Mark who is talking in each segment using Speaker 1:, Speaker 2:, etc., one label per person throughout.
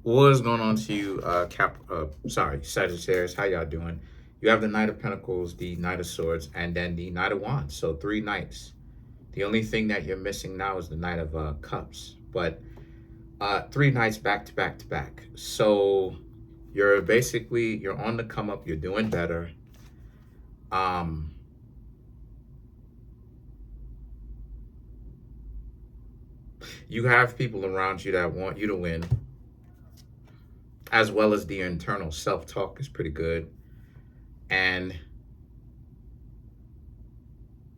Speaker 1: What is going on to you, Sagittarius? How y'all doing? You have the Knight of Pentacles, the Knight of Swords, and then the Knight of Wands. So three knights. The only thing that you're missing now is the Knight of Cups. But three knights back to back to back. So you're on the come up. You're doing better. Um, you have people around you that want you to win, as well as the internal self-talk is pretty good. And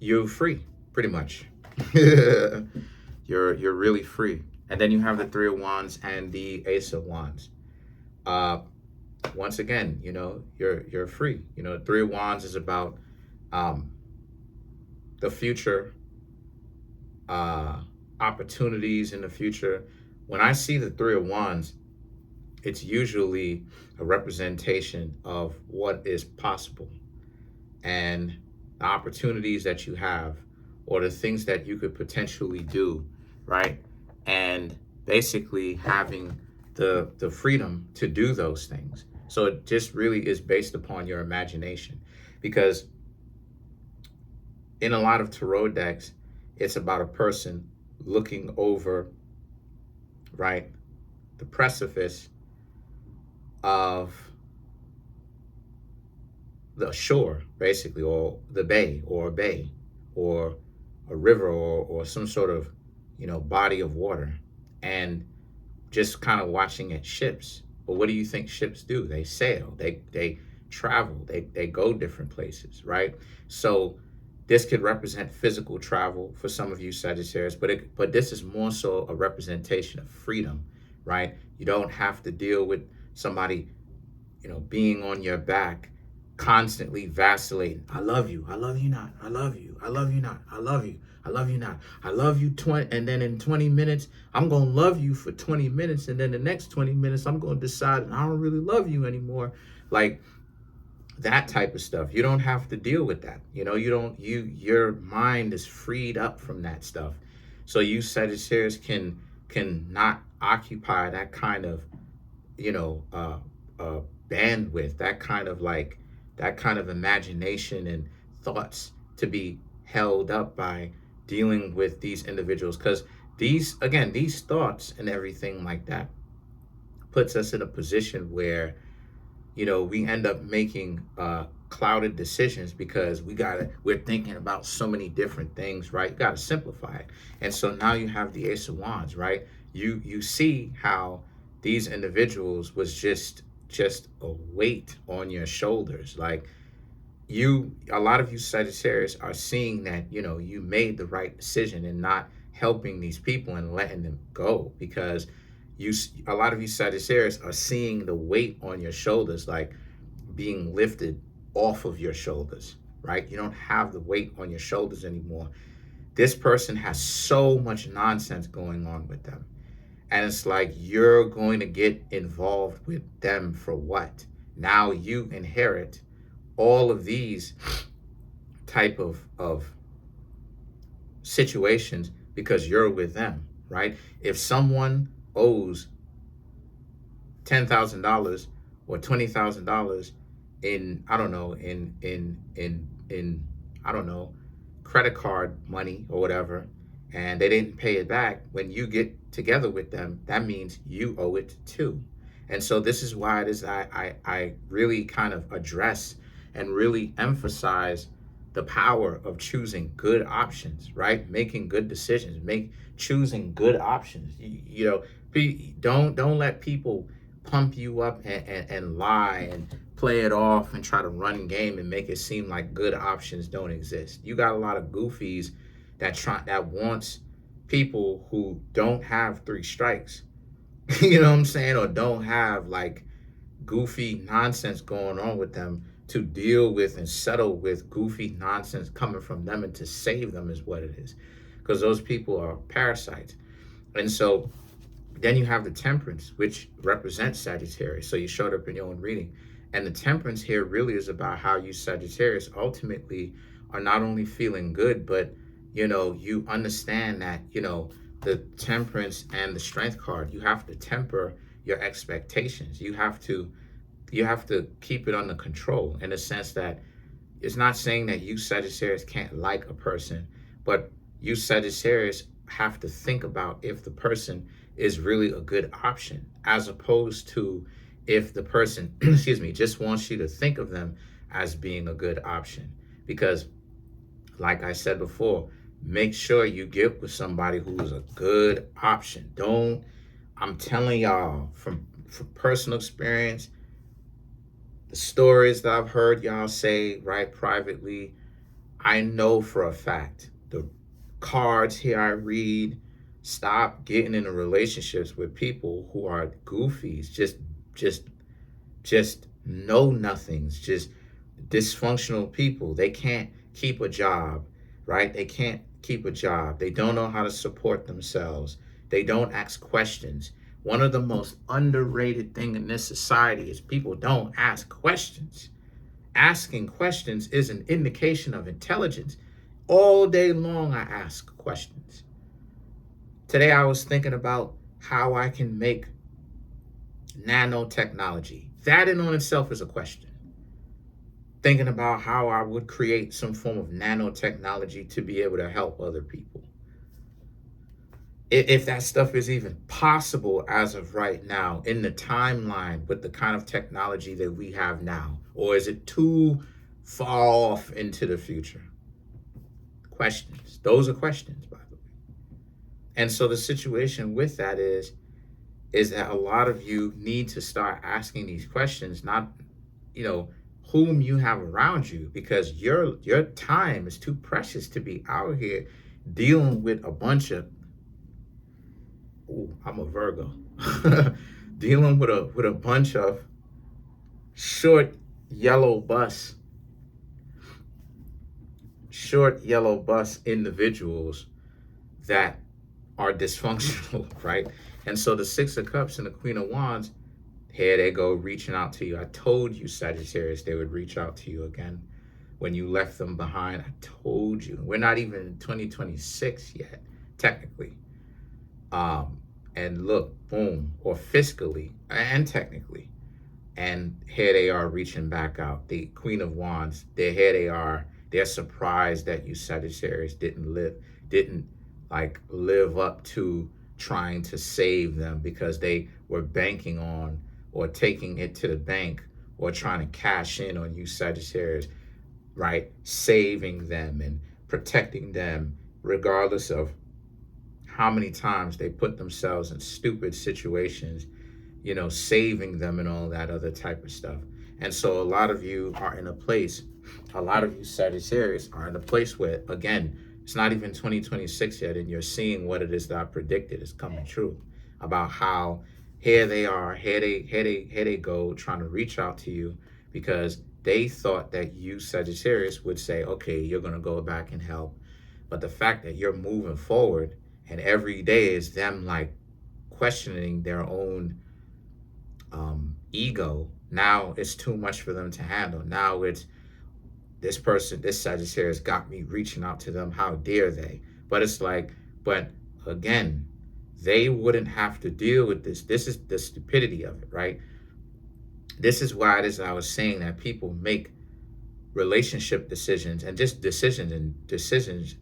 Speaker 1: you're free, pretty much. you're really free. And then you have the Three of Wands and the Ace of Wands. Uh, Once again, you're free. Three of Wands is about um, the future, opportunities in the future. When I see the Three of Wands, it's usually a representation of what is possible and the opportunities that you have or the things that you could potentially do, right? And basically having the freedom to do those things. So it just really is based upon your imagination, because in a lot of tarot decks, it's about a person looking over, right, the precipice of the shore, basically, or the bay, or a bay, or a river, or some sort of, body of water, and just kind of watching at ships. But what do you think ships do? They sail, they travel, they go different places, right? So this could represent physical travel for some of you Sagittarius, but this is more so a representation of freedom, right? You don't have to deal with somebody, being on your back, constantly vacillating. I love you. I love you not. I love you. I love you not. I love you. I love you not. I love you 20, and then in 20 minutes, I'm going to love you for 20 minutes, and then the next 20 minutes, I'm going to decide I don't really love you anymore. Like that type of stuff. You don't have to deal with that. Your mind is freed up from that stuff. So you Sagittarius can not occupy that kind of, bandwidth, that kind of imagination and thoughts to be held up by dealing with these individuals, because these thoughts and everything like that puts us in a position where we end up making clouded decisions, because we're thinking about so many different things, right? You got to simplify it. And so now you have the Ace of Wands, right? You see how these individuals was just a weight on your shoulders. Like a lot of you Sagittarius are seeing that, you made the right decision in not helping these people and letting them go, because a lot of you Sagittarius are seeing the weight on your shoulders, like being lifted off of your shoulders, right? You don't have the weight on your shoulders anymore. This person has so much nonsense going on with them. And it's like, you're going to get involved with them for what? Now you inherit all of these type of situations because you're with them, right? If someone owes $10,000 or $20,000 in, I don't know, in I don't know, credit card money or whatever, and they didn't pay it back, when you get together with them, that means you owe it too. And so this is why it is I really kind of address and really emphasize the power of choosing good options, right? Making good decisions, choosing good options. Don't let people pump you up and lie and play it off and try to run game and make it seem like good options don't exist. You got a lot of goofies that wants people who don't have three strikes, you know what I'm saying, or don't have like goofy nonsense going on with them, to deal with and settle with goofy nonsense coming from them, and to save them is what it is, because those people are parasites. And so then you have the Temperance, which represents Sagittarius. So you showed up in your own reading, and the Temperance here really is about how you Sagittarius ultimately are not only feeling good, but you understand that the Temperance and the Strength card, you have to temper your expectations. You have to keep it under control, in the sense that it's not saying that you Sagittarius can't like a person, but you Sagittarius have to think about if the person is really a good option, as opposed to if the person, excuse me, just wants you to think of them as being a good option. Because, like I said before, make sure you get with somebody who is a good option. Don't, I'm telling y'all from personal experience, the stories that I've heard y'all say, right, privately, I know for a fact, the cards here I read, stop getting into relationships with people who are goofies, just just know nothings, just dysfunctional people. They can't keep a job, right? They can't keep a job. They don't know how to support themselves. They don't ask questions. One of the most underrated thing in this society is people don't ask questions. Asking questions is an indication of intelligence. All day long, I ask questions. Today, I was thinking about how I can make nanotechnology. That in on itself is a question. Thinking about how I would create some form of nanotechnology to be able to help other people. If that stuff is even possible as of right now in the timeline with the kind of technology that we have now, or is it too far off into the future? Questions. Those are questions, by the way. And so the situation with that is that a lot of you need to start asking these questions, not, you know, whom you have around you, because your time is too precious to be out here dealing with a bunch of, ooh, I'm a Virgo, dealing with a bunch of short yellow bus individuals that are dysfunctional, right? And so the Six of Cups and the Queen of Wands, here they go reaching out to you. I told you, Sagittarius, they would reach out to you again when you left them behind. I told you. We're not even in 2026 yet, technically. And look, boom, or fiscally and technically. And here they are reaching back out. The Queen of Wands, here they are. They're surprised that you Sagittarius didn't live up to trying to save them, because they were banking on or taking it to the bank or trying to cash in on you Sagittarius, right? Saving them and protecting them, regardless of how many times they put themselves in stupid situations, you know, saving them and all that other type of stuff. And so a lot of you are in a place, a lot of you Sagittarius are in a place where, again, it's not even 2026 yet, and you're seeing what it is that I predicted is coming true, about how here they are, here they go, trying to reach out to you because they thought that you Sagittarius would say, okay, you're going to go back and help. But the fact that you're moving forward, and every day is them like questioning their own ego. Now it's too much for them to handle. Now it's, this person, this Sagittarius got me reaching out to them. How dare they? But it's like, but again, they wouldn't have to deal with this. This is the stupidity of it, right? This is why it is I was saying that people make relationship decisions and just decisions,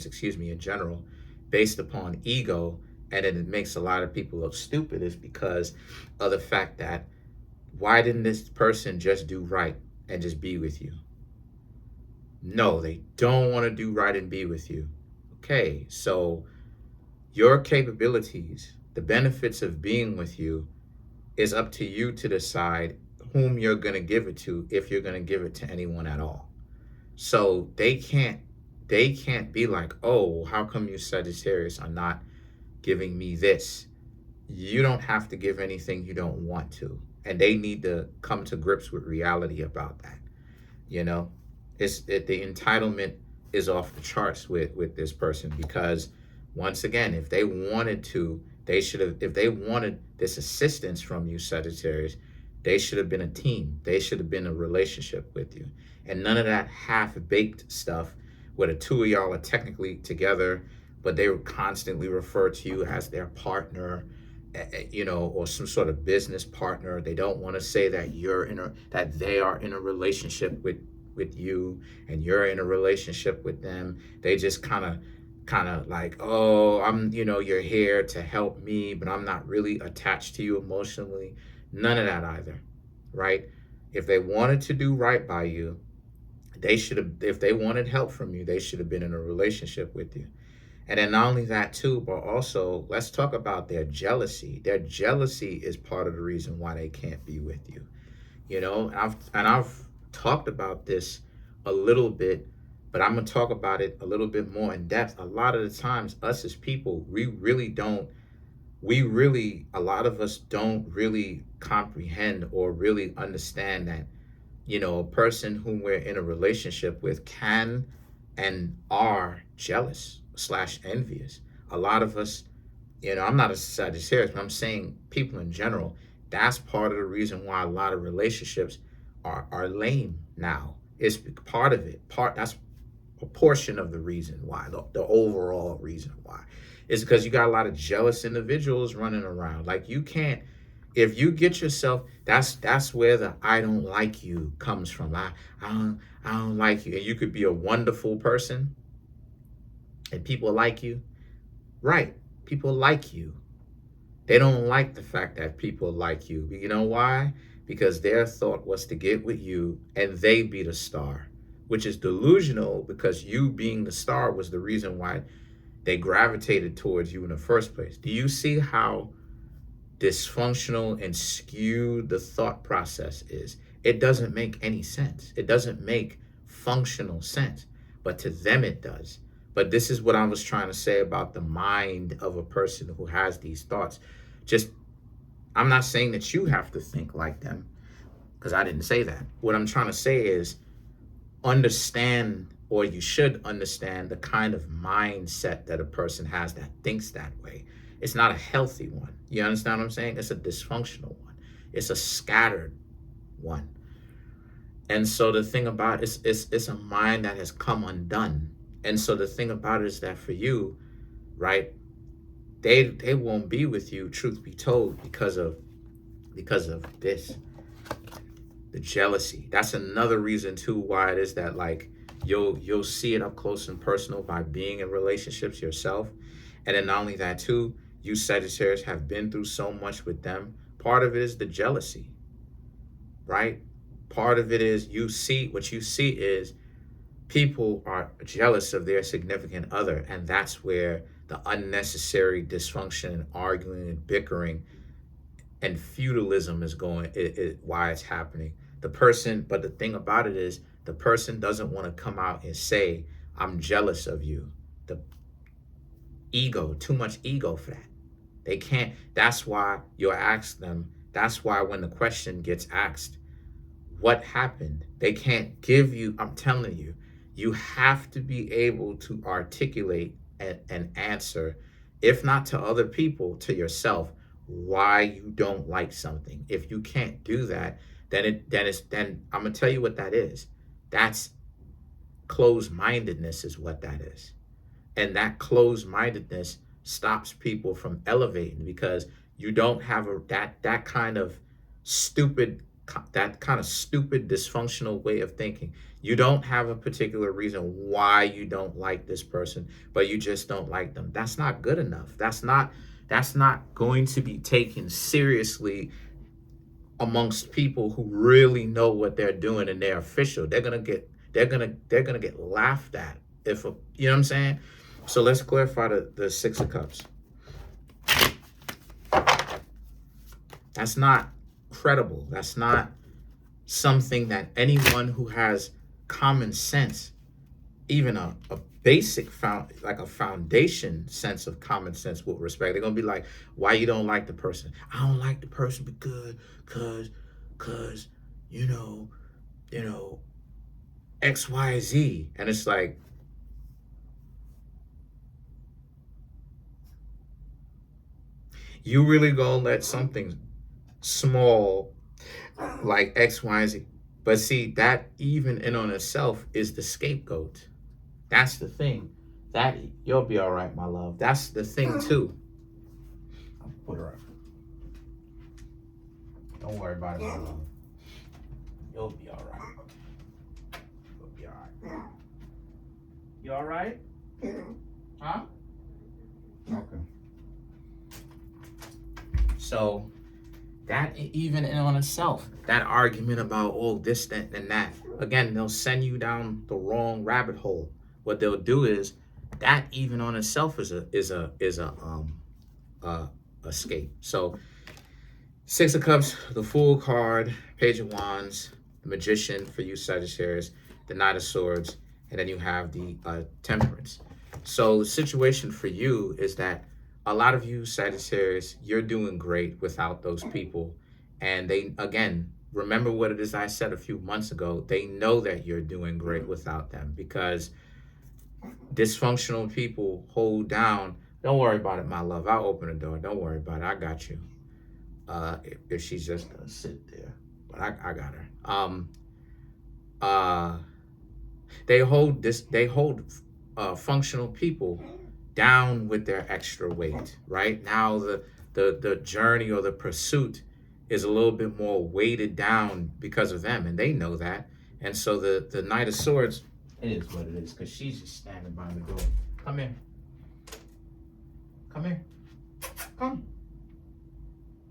Speaker 1: excuse me, in general, based upon ego. And then it makes a lot of people look stupid, is because of the fact that, why didn't this person just do right and just be with you? No, they don't want to do right and be with you. Okay, so your capabilities, the benefits of being with you, is up to you to decide whom you're going to give it to, if you're going to give it to anyone at all. So they can't be like, oh, how come you Sagittarius are not giving me this? You don't have to give anything you don't want to. And they need to come to grips with reality about that. You know, the entitlement is off the charts with this person, because once again, if they wanted to, they should have, if they wanted this assistance from you Sagittarius, they should have been a team. They should have been a relationship with you. And none of that half-baked stuff where the two of y'all are technically together, but they would constantly refer to you as their partner. or some sort of business partner. They don't want to say that that they are in a relationship with you and you're in a relationship with them. They just kind of like, oh, you're here to help me, but I'm not really attached to you emotionally. None of that either, right? If they wanted to do right by you, they should have. If they wanted help from you, they should have been in a relationship with you. And then not only that too, but also let's talk about their jealousy. Their jealousy is part of the reason why they can't be with you. I've talked about this a little bit, but I'm gonna talk about it a little bit more in depth. A lot of the times, us as people, a lot of us don't really comprehend or really understand that, a person whom we're in a relationship with can and are jealous slash envious. A lot of us, I'm not a Sagittarius, but I'm saying people in general, that's part of the reason why a lot of relationships are lame now. It's part of it. That's a portion of the reason why, the overall reason why, is because you got a lot of jealous individuals running around. Like, you can't, if you get yourself, that's where the I don't like you comes from. I don't like you. And you could be a wonderful person and people like you. Right. People like you. They don't like the fact that people like you. You know why? Because their thought was to get with you and they be the star, which is delusional, because you being the star was the reason why they gravitated towards you in the first place. Do you see how dysfunctional and skewed the thought process is? It doesn't make any sense. It doesn't make functional sense, but to them it does. But this is what I was trying to say about the mind of a person who has these thoughts. Just, I'm not saying that you have to think like them, because I didn't say that. What I'm trying to say is understand, or you should understand, the kind of mindset that a person has that thinks that way. It's not a healthy one. You understand what I'm saying? It's a dysfunctional one. It's a scattered one. And so the thing about it is, it's a mind that has come undone. And so the thing about it is that for you, right, they won't be with you, truth be told, because of this, the jealousy. That's another reason too why it is that, like, you'll see it up close and personal by being in relationships yourself. And then not only that too, you Sagittarius have been through so much with them. Part of it is the jealousy, right? Part of it is what you see is people are jealous of their significant other, and that's where the unnecessary dysfunction and arguing and bickering and feudalism is going, why it's happening. But the thing about it is, the person doesn't want to come out and say, I'm jealous of you. The ego, too much ego for that. They can't. That's why you'll ask them. That's why when the question gets asked, what happened? They can't give you, I'm telling you, you have to be able to articulate and answer, if not to other people, to yourself, why you don't like something. If you can't do that, then I'm gonna tell you what that is. That's closed-mindedness is what that is. And that closed-mindedness stops people from elevating, because you don't have that kind of stupid dysfunctional way of thinking. You don't have a particular reason why you don't like this person, but you just don't like them. That's not good enough. That's not going to be taken seriously amongst people who really know what they're doing and they're official. They're gonna get laughed at you know what I'm saying? So let's clarify the Six of Cups. That's not credible. That's not something that anyone who has common sense, even a basic foundation sense of common sense, will respect. They're gonna be like, why you don't like the person? I don't like the person because you know X, Y, Z. And it's like, you really gonna let something small like X, Y, Z? But see, that even in on itself is the scapegoat. That's the thing. That you'll be all right, my love. That's the thing too. I'll put her up. Don't worry about it, my love. You'll be all right. You'll be all right. You all right? Huh? Okay. So that even in on itself, that argument about this, that, and that, again, they'll send you down the wrong rabbit hole. What they'll do is that even on itself is a escape. So 6 of Cups, the Fool card, Page of Wands, the Magician for you Sagittarius, the Knight of Swords, and then you have the Temperance. So the situation for you is that a lot of you Sagittarius, you're doing great without those people. And they, again, remember what it is I said a few months ago. They know that you're doing great without them because dysfunctional people hold down. Don't worry about it, my love. I'll open the door. Don't worry about it. I got you. If she's just gonna sit there, but I got her. They hold functional people down with their extra weight. Right now, the journey or the pursuit is a little bit more weighted down because of them, and they know that. And so the Knight of Swords, it is what it is, because she's just standing by the door. Come here. Come here. Come.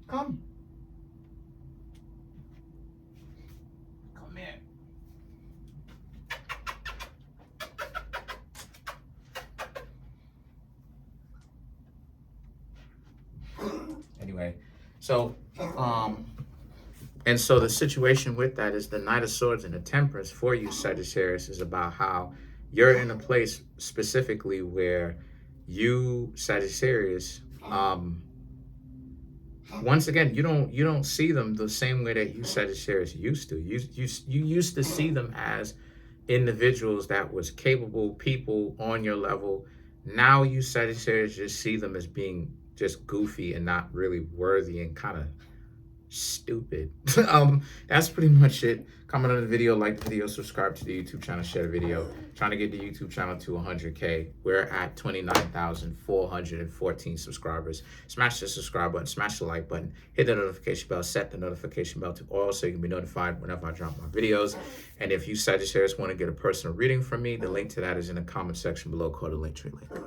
Speaker 1: Come. Come here. Anyway, so and so the situation with that is the Knight of Swords and the Temperance for you Sagittarius is about how you're in a place specifically where you Sagittarius once again, you don't see them the same way that you Sagittarius used to. You used to see them as individuals that was capable people on your level. Now you Sagittarius just see them as being just goofy and not really worthy and kind of stupid. That's pretty much it. Comment on the video, like the video, subscribe to the YouTube channel, share the video. Trying to get the YouTube channel to 100K. We're at 29,414 subscribers. Smash the subscribe button, smash the like button, hit the notification bell, set the notification bell to all so you can be notified whenever I drop my videos. And if you Sagittarius want to get a personal reading from me, the link to that is in the comment section below. Call the link tree link.